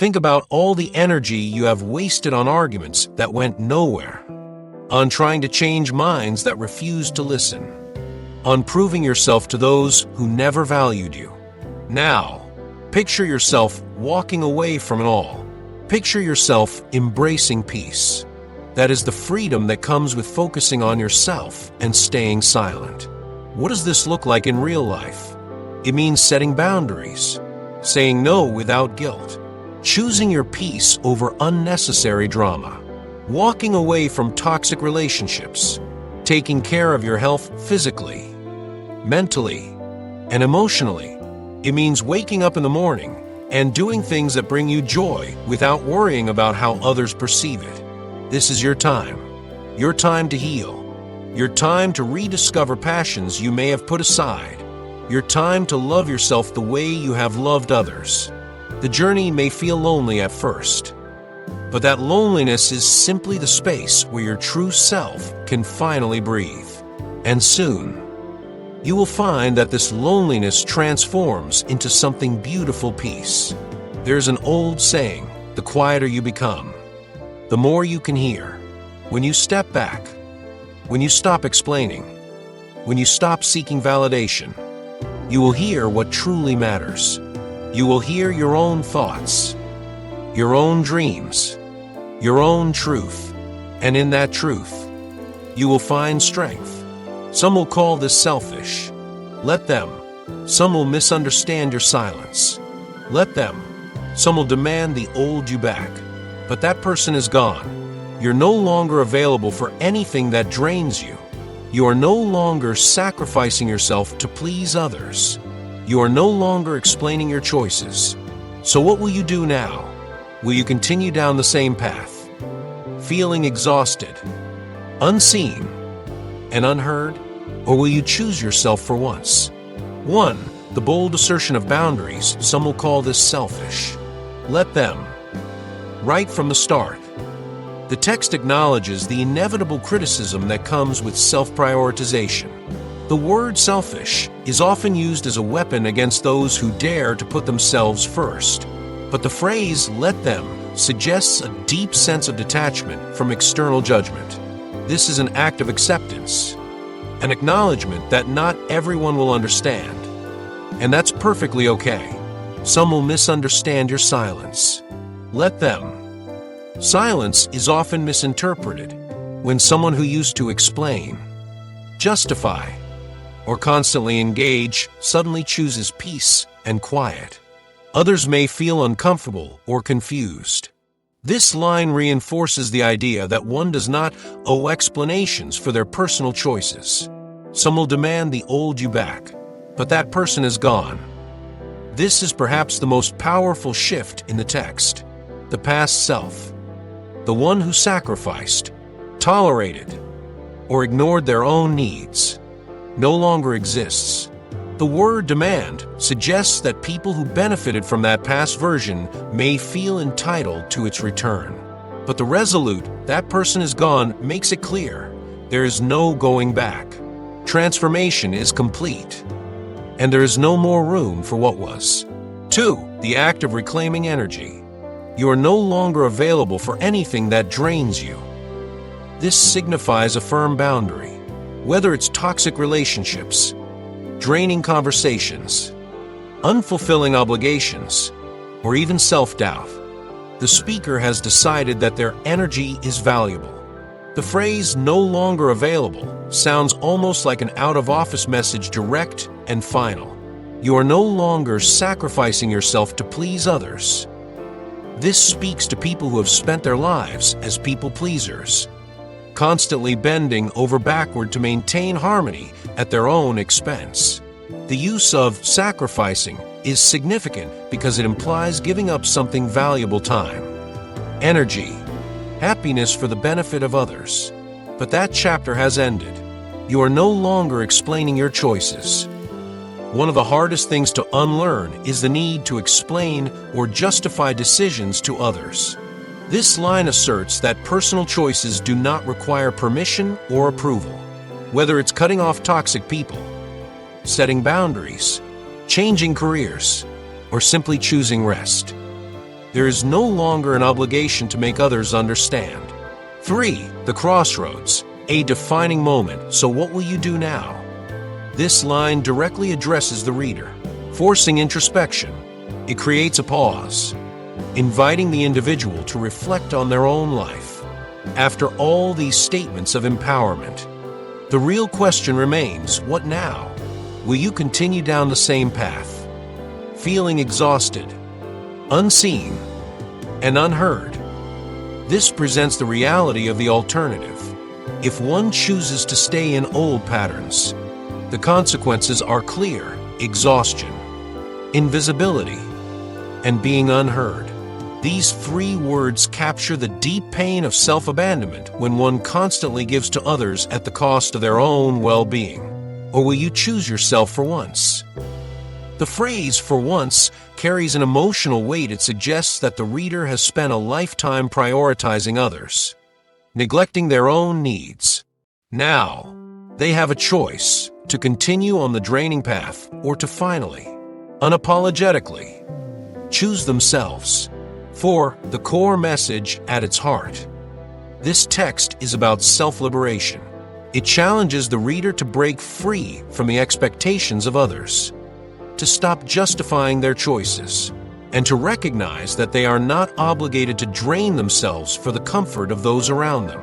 Think about all the energy you have wasted on arguments that went nowhere, on trying to change minds that refused to listen, on proving yourself to those who never valued you. Now, picture yourself walking away from it all. Picture yourself embracing peace. That is the freedom that comes with focusing on yourself and staying silent. What does this look like in real life? It means setting boundaries, saying no without guilt, choosing your peace over unnecessary drama, walking away from toxic relationships, taking care of your health physically, mentally, and emotionally. It means waking up in the morning and doing things that bring you joy without worrying about how others perceive it. This is your time to heal, your time to rediscover passions you may have put aside, your time to love yourself the way you have loved others. The journey may feel lonely at first, but that loneliness is simply the space where your true self can finally breathe. And soon, you will find that this loneliness transforms into something beautiful peace. There's an old saying, the quieter you become, the more you can hear. When you step back, when you stop explaining, when you stop seeking validation, you will hear what truly matters. You will hear your own thoughts, your own dreams, your own truth, and in that truth, you will find strength. Some will call this selfish. Let them. Some will misunderstand your silence. Let them. Some will demand the old you back. But that person is gone. You're no longer available for anything that drains you. You are no longer sacrificing yourself to please others. You are no longer explaining your choices. So what will you do now? Will you continue down the same path, feeling exhausted, unseen, and unheard? Or will you choose yourself for once? 1. The bold assertion of boundaries. Some will call this selfish. Let them. Right from the start, the text acknowledges the inevitable criticism that comes with self-prioritization. The word selfish is often used as a weapon against those who dare to put themselves first. But the phrase, let them, suggests a deep sense of detachment from external judgment. This is an act of acceptance, an acknowledgement that not everyone will understand. And that's perfectly okay. Some will misunderstand your silence. Let them. Silence is often misinterpreted when someone who used to explain, justify, or constantly engage suddenly chooses peace and quiet. Others may feel uncomfortable or confused. This line reinforces the idea that one does not owe explanations for their personal choices. Some will demand the old you back, but that person is gone. This is perhaps the most powerful shift in the text. The past self, the one who sacrificed, tolerated, or ignored their own needs, no longer exists. The word demand suggests that people who benefited from that past version may feel entitled to its return. But the resolute, that person is gone, makes it clear there is no going back. Transformation is complete, and there is no more room for what was. 2. The act of reclaiming energy. You are no longer available for anything that drains you. This signifies a firm boundary. Whether it's toxic relationships, draining conversations, unfulfilling obligations, or even self-doubt, the speaker has decided that their energy is valuable. The phrase "no longer available" sounds almost like an out-of-office message, direct and final. You are no longer sacrificing yourself to please others. This speaks to people who have spent their lives as people-pleasers, constantly bending over backward to maintain harmony at their own expense. The use of sacrificing is significant because it implies giving up something valuable: time, energy, happiness for the benefit of others. But that chapter has ended. You are no longer explaining your choices. One of the hardest things to unlearn is the need to explain or justify decisions to others. This line asserts that personal choices do not require permission or approval. Whether it's cutting off toxic people, setting boundaries, changing careers, or simply choosing rest. There is no longer an obligation to make others understand. 3. The crossroads, a defining moment. So what will you do now? This line directly addresses the reader, forcing introspection. It creates a pause, inviting the individual to reflect on their own life. After all these statements of empowerment, the real question remains, what now? Will you continue down the same path, feeling exhausted, unseen, and unheard? This presents the reality of the alternative. If one chooses to stay in old patterns, the consequences are clear: exhaustion, invisibility, and being unheard. These 3 words capture the deep pain of self-abandonment when one constantly gives to others at the cost of their own well-being. Or will you choose yourself for once? The phrase "for once" carries an emotional weight. It suggests that the reader has spent a lifetime prioritizing others, neglecting their own needs. Now, they have a choice: to continue on the draining path or to finally, unapologetically, choose themselves. 4. The core message at its heart. This text is about self-liberation. It challenges the reader to break free from the expectations of others, to stop justifying their choices, and to recognize that they are not obligated to drain themselves for the comfort of those around them.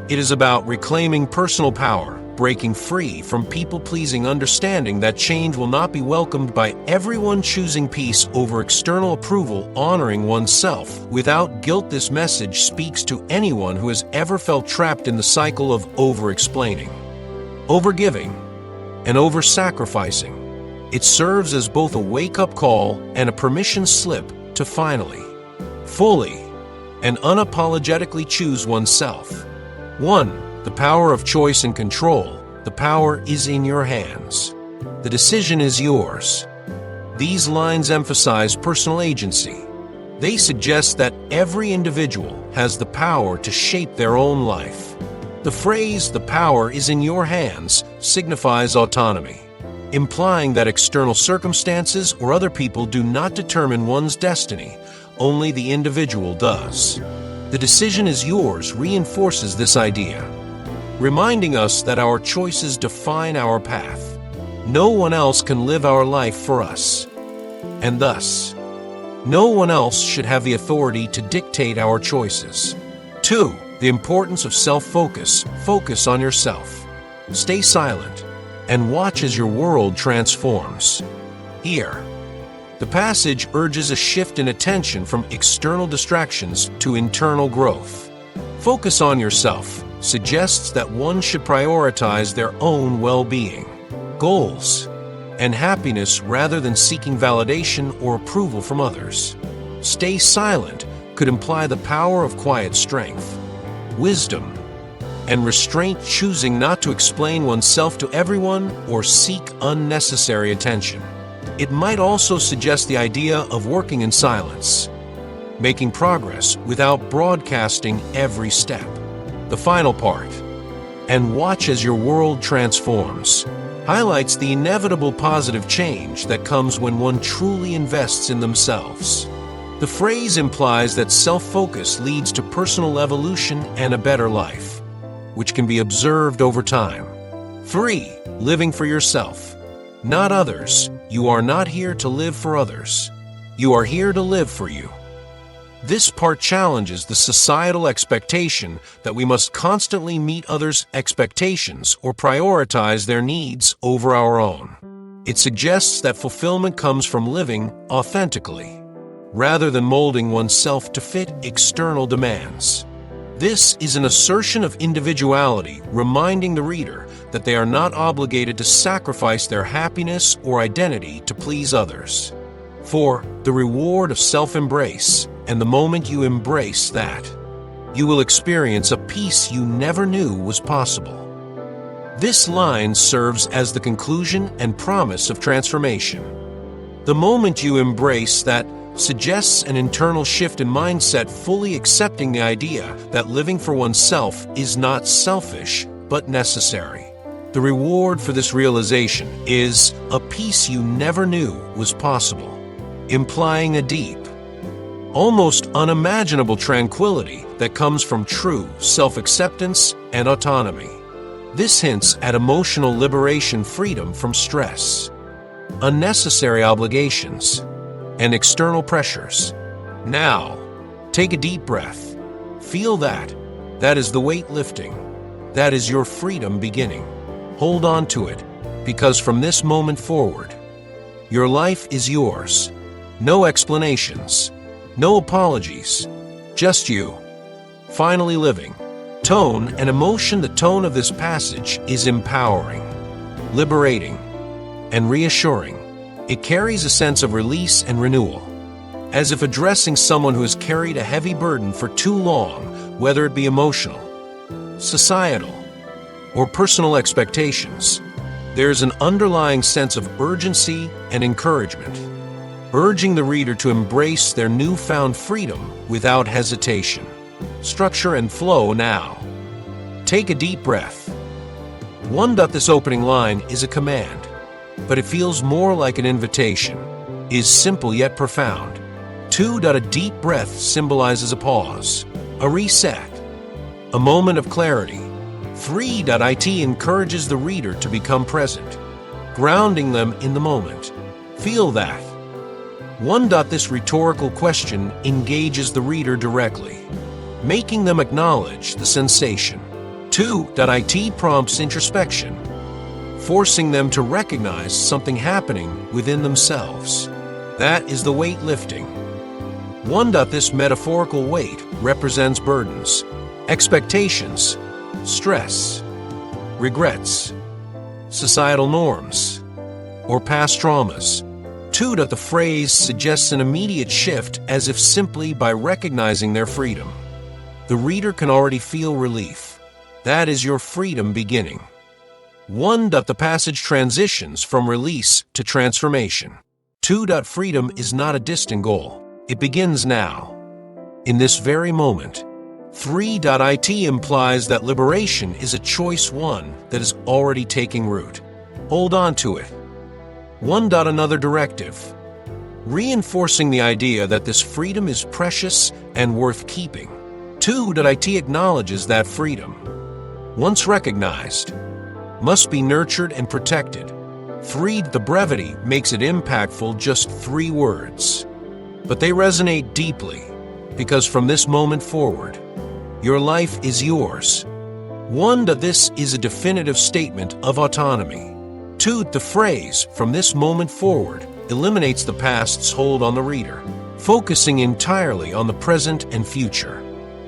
It is about reclaiming personal power, breaking free from people-pleasing, understanding that change will not be welcomed by everyone, choosing peace over external approval, honoring oneself without guilt. This message speaks to anyone who has ever felt trapped in the cycle of over-explaining, over-giving, and over-sacrificing. It serves as both a wake-up call and a permission slip to finally, fully, and unapologetically choose oneself. 1. The power of choice and control. The power is in your hands. The decision is yours. These lines emphasize personal agency. They suggest that every individual has the power to shape their own life. The phrase "the power is in your hands" signifies autonomy, implying that external circumstances or other people do not determine one's destiny, only the individual does. The decision is yours reinforces this idea, reminding us that our choices define our path. No one else can live our life for us, and thus, no one else should have the authority to dictate our choices. 2. The importance of self-focus. Focus on yourself. Stay silent and watch as your world transforms. Here, the passage urges a shift in attention from external distractions to internal growth. Focus on yourself suggests that one should prioritize their own well-being, goals, and happiness rather than seeking validation or approval from others. Stay silent could imply the power of quiet strength, wisdom, and restraint, choosing not to explain oneself to everyone or seek unnecessary attention. It might also suggest the idea of working in silence, making progress without broadcasting every step. The final part, "and watch as your world transforms," highlights the inevitable positive change that comes when one truly invests in themselves. The phrase implies that self-focus leads to personal evolution and a better life, which can be observed over time. 3. Living for yourself, not others. You are not here to live for others. You are here to live for you. This part challenges the societal expectation that we must constantly meet others' expectations or prioritize their needs over our own. It suggests that fulfillment comes from living authentically, rather than molding oneself to fit external demands. This is an assertion of individuality, reminding the reader that they are not obligated to sacrifice their happiness or identity to please others. 4. The reward of self-embrace. And the moment you embrace that, you will experience a peace you never knew was possible. This line serves as the conclusion and promise of transformation. The moment you embrace that suggests an internal shift in mindset, fully accepting the idea that living for oneself is not selfish, but necessary. The reward for this realization is a peace you never knew was possible, implying a deep, almost unimaginable tranquility that comes from true self-acceptance and autonomy. This hints at emotional liberation, freedom from stress, unnecessary obligations, and external pressures. Now, take a deep breath. Feel that. That is the weight lifting. That is your freedom beginning. Hold on to it, because from this moment forward, your life is yours. No explanations, no apologies, just you. Finally living. Tone and emotion. The tone of this passage is empowering, liberating, and reassuring. It carries a sense of release and renewal, as if addressing someone who has carried a heavy burden for too long, whether it be emotional, societal, or personal expectations. There's an underlying sense of urgency and encouragement, urging the reader to embrace their newfound freedom without hesitation. Structure and flow now. Take a deep breath. This opening line is a command, but it feels more like an invitation, is simple yet profound. 2. A deep breath symbolizes a pause, a reset, a moment of clarity. 3. It encourages the reader to become present, grounding them in the moment. Feel that. 1. This rhetorical question engages the reader directly, making them acknowledge the sensation. 2. It prompts introspection, forcing them to recognize something happening within themselves. That is the weight lifting. 1. This metaphorical weight represents burdens, expectations, stress, regrets, societal norms, or past traumas. 2. The phrase suggests an immediate shift, as if simply by recognizing their freedom, the reader can already feel relief. That is your freedom beginning. 1. The passage transitions from release to transformation. 2. Freedom is not a distant goal. It begins now, in this very moment. 3. It implies that liberation is a choice, one that is already taking root. Hold on to it. 1. Another directive, reinforcing the idea that this freedom is precious and worth keeping. 2. It acknowledges that freedom, once recognized, must be nurtured and protected. 3. The brevity makes it impactful, just 3 words, but they resonate deeply, because from this moment forward, your life is yours. 1. This is a definitive statement of autonomy. 2. The phrase, from this moment forward, eliminates the past's hold on the reader, focusing entirely on the present and future.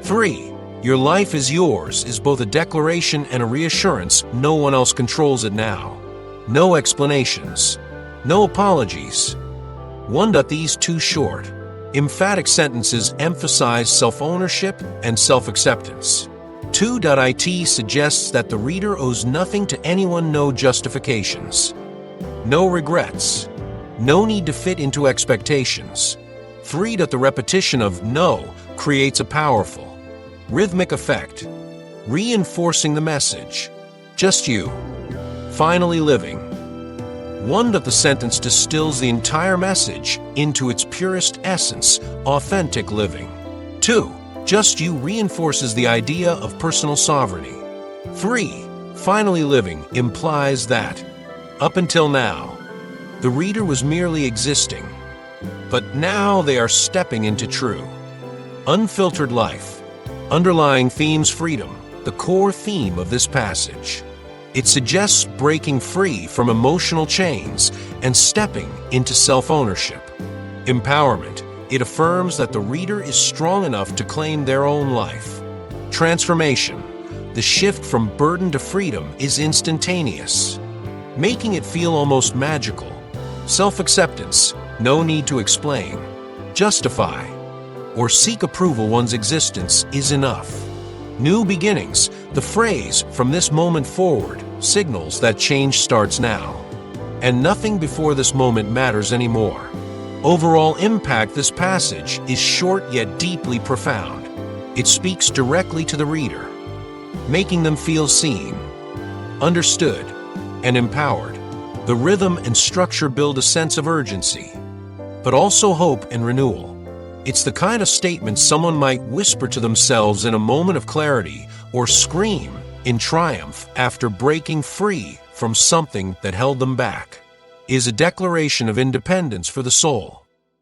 3. Your life is yours is both a declaration and a reassurance. No one else controls it now. No explanations, no apologies. 1. These 2 short, emphatic sentences emphasize self-ownership and self-acceptance. 2. It suggests that the reader owes nothing to anyone, no justifications, no regrets, no need to fit into expectations. 3. The repetition of no creates a powerful, rhythmic effect, reinforcing the message, just you, finally living. 1. The sentence distills the entire message into its purest essence, authentic living. 2. Just you reinforces the idea of personal sovereignty. 3. Finally living implies that, up until now, the reader was merely existing, but now they are stepping into true, unfiltered life. Underlying themes: freedom, the core theme of this passage. It suggests breaking free from emotional chains and stepping into self-ownership. Empowerment, it affirms that the reader is strong enough to claim their own life. Transformation, the shift from burden to freedom is instantaneous, making it feel almost magical. Self-acceptance, no need to explain, justify, or seek approval. One's existence is enough. New beginnings, the phrase, from this moment forward, signals that change starts now, and nothing before this moment matters anymore. Overall impact: this passage is short yet deeply profound. It speaks directly to the reader, making them feel seen, understood, and empowered. The rhythm and structure build a sense of urgency, but also hope and renewal. It's the kind of statement someone might whisper to themselves in a moment of clarity or scream in triumph after breaking free from something that held them back. It is a declaration of independence for the soul.